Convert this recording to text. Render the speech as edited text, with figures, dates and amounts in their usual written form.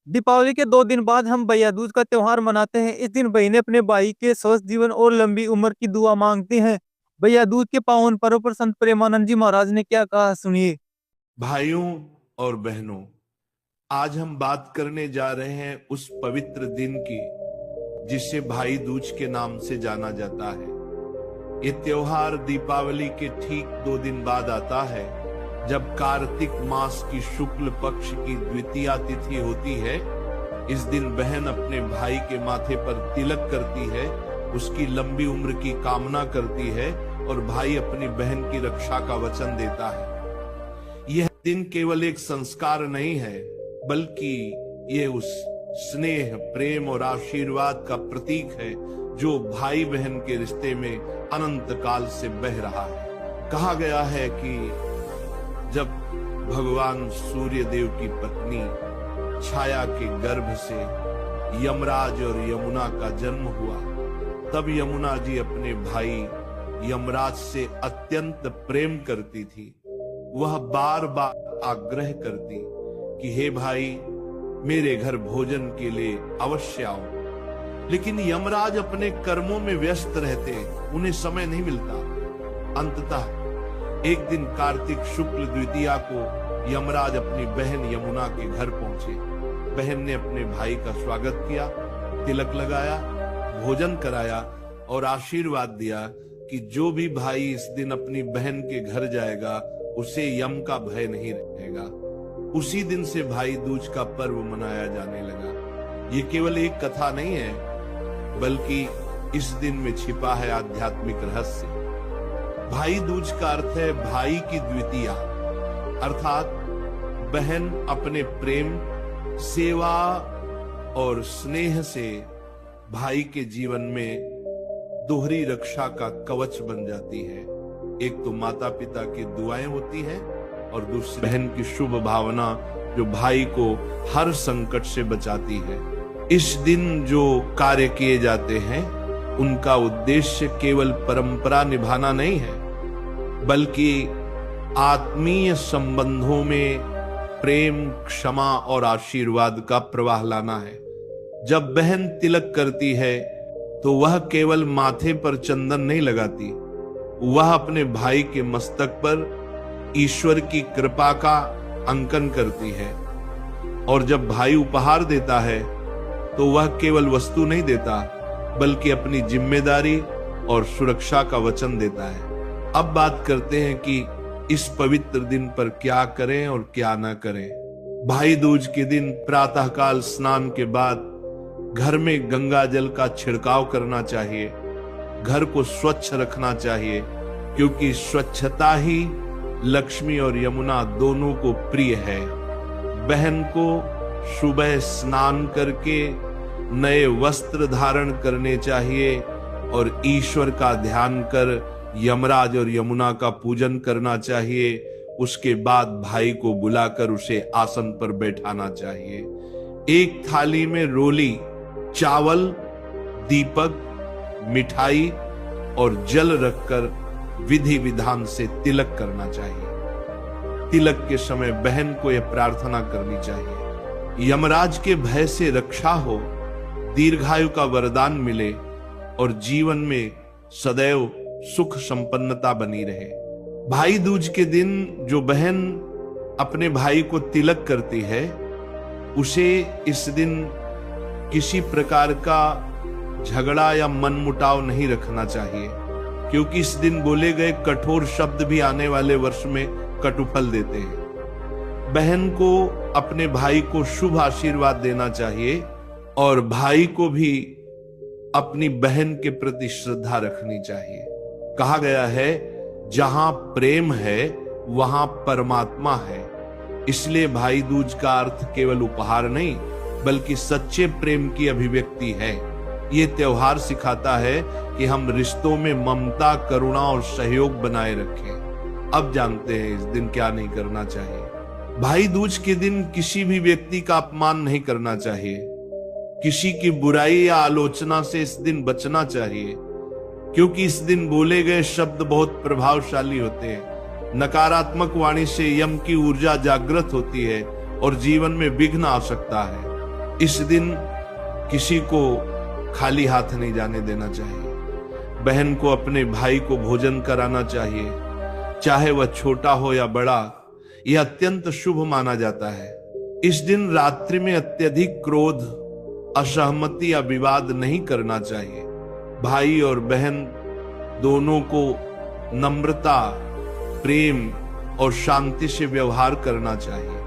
दीपावली के 2 दिन बाद हम भैया दूज का त्योहार मनाते हैं। इस दिन बहनें अपने भाई के स्वस्थ जीवन और लंबी उम्र की दुआ मांगती हैं। भैया दूज के पावन पर्व पर संत प्रेमानंद जी महाराज ने क्या कहा, सुनिए। भाइयों और बहनों, आज हम बात करने जा रहे हैं उस पवित्र दिन की जिसे भाई दूज के नाम से जाना जाता है। ये त्योहार दीपावली के ठीक 2 दिन बाद आता है, जब कार्तिक मास की शुक्ल पक्ष की द्वितीया तिथि होती है। इस दिन बहन अपने भाई के माथे पर तिलक करती है, उसकी लंबी उम्र की कामना करती है और भाई अपनी बहन की रक्षा का वचन देता है। यह दिन केवल एक संस्कार नहीं है, बल्कि यह उस स्नेह, प्रेम और आशीर्वाद का प्रतीक है जो भाई बहन के रिश्ते में अनंत काल से बह रहा है। कहा गया है कि जब भगवान सूर्य देव की पत्नी छाया के गर्भ से यमराज और यमुना का जन्म हुआ, तब यमुना जी अपने भाई यमराज से अत्यंत प्रेम करती थी। वह बार बार आग्रह करती कि हे भाई, मेरे घर भोजन के लिए अवश्य आओ, लेकिन यमराज अपने कर्मों में व्यस्त रहते, उन्हें समय नहीं मिलता। अंततः एक दिन कार्तिक शुक्ल द्वितीया को यमराज अपनी बहन यमुना के घर पहुंचे। बहन ने अपने भाई का स्वागत किया, तिलक लगाया, भोजन कराया और आशीर्वाद दिया कि जो भी भाई इस दिन अपनी बहन के घर जाएगा उसे यम का भय नहीं रहेगा। उसी दिन से भाई दूज का पर्व मनाया जाने लगा। ये केवल एक कथा नहीं है, बल्कि इस दिन में छिपा है आध्यात्मिक रहस्य। भाई दूज का अर्थ है भाई की द्वितीया, अर्थात बहन अपने प्रेम, सेवा और स्नेह से भाई के जीवन में दोहरी रक्षा का कवच बन जाती है। एक तो माता पिता की दुआएं होती हैं और दूसरी बहन की शुभ भावना जो भाई को हर संकट से बचाती है। इस दिन जो कार्य किए जाते हैं उनका उद्देश्य केवल परंपरा निभाना नहीं है, बल्कि आत्मीय संबंधों में प्रेम, क्षमा और आशीर्वाद का प्रवाह लाना है। जब बहन तिलक करती है तो वह केवल माथे पर चंदन नहीं लगाती, वह अपने भाई के मस्तक पर ईश्वर की कृपा का अंकन करती है। और जब भाई उपहार देता है तो वह केवल वस्तु नहीं देता, बल्कि अपनी जिम्मेदारी और सुरक्षा का वचन देता है। अब बात करते हैं कि इस पवित्र दिन पर क्या करें और क्या ना करें। भाई दूज के दिन प्रातःकाल स्नान के बाद घर में गंगा जल का छिड़काव करना चाहिए। घर को स्वच्छ रखना चाहिए, क्योंकि स्वच्छता ही लक्ष्मी और यमुना दोनों को प्रिय है। बहन को सुबह स्नान करके नए वस्त्र धारण करने चाहिए और ईश्वर का ध्यान कर यमराज और यमुना का पूजन करना चाहिए। उसके बाद भाई को बुलाकर उसे आसन पर बैठाना चाहिए। एक थाली में रोली, चावल, दीपक, मिठाई और जल रखकर विधि विधान से तिलक करना चाहिए। तिलक के समय बहन को यह प्रार्थना करनी चाहिए, यमराज के भय से रक्षा हो, दीर्घायु का वरदान मिले और जीवन में सदैव सुख संपन्नता बनी रहे। भाई दूज के दिन जो बहन अपने भाई को तिलक करती है, उसे इस दिन किसी प्रकार का झगड़ा या मनमुटाव नहीं रखना चाहिए, क्योंकि इस दिन बोले गए कठोर शब्द भी आने वाले वर्ष में कटुफल देते हैं। बहन को अपने भाई को शुभ आशीर्वाद देना चाहिए और भाई को भी अपनी बहन के प्रति श्रद्धा रखनी चाहिए। कहा गया है, जहां प्रेम है वहां परमात्मा है। इसलिए भाई दूज का अर्थ केवल उपहार नहीं, बल्कि सच्चे प्रेम की अभिव्यक्ति है। ये त्योहार सिखाता है कि हम रिश्तों में ममता, करुणा और सहयोग बनाए रखें। अब जानते हैं इस दिन क्या नहीं करना चाहिए। भाई दूज के दिन किसी भी व्यक्ति का अपमान नहीं करना चाहिए। किसी की बुराई या आलोचना से इस दिन बचना चाहिए, क्योंकि इस दिन बोले गए शब्द बहुत प्रभावशाली होते हैं। नकारात्मक वाणी से यम की ऊर्जा जागृत होती है और जीवन में विघ्न आ सकता है। इस दिन किसी को खाली हाथ नहीं जाने देना चाहिए। बहन को अपने भाई को भोजन कराना चाहिए, चाहे वह छोटा हो या बड़ा। यह अत्यंत शुभ माना जाता है। इस दिन रात्रि में अत्यधिक क्रोध, असहमति या विवाद नहीं करना चाहिए। भाई और बहन दोनों को नम्रता, प्रेम और शांति से व्यवहार करना चाहिए।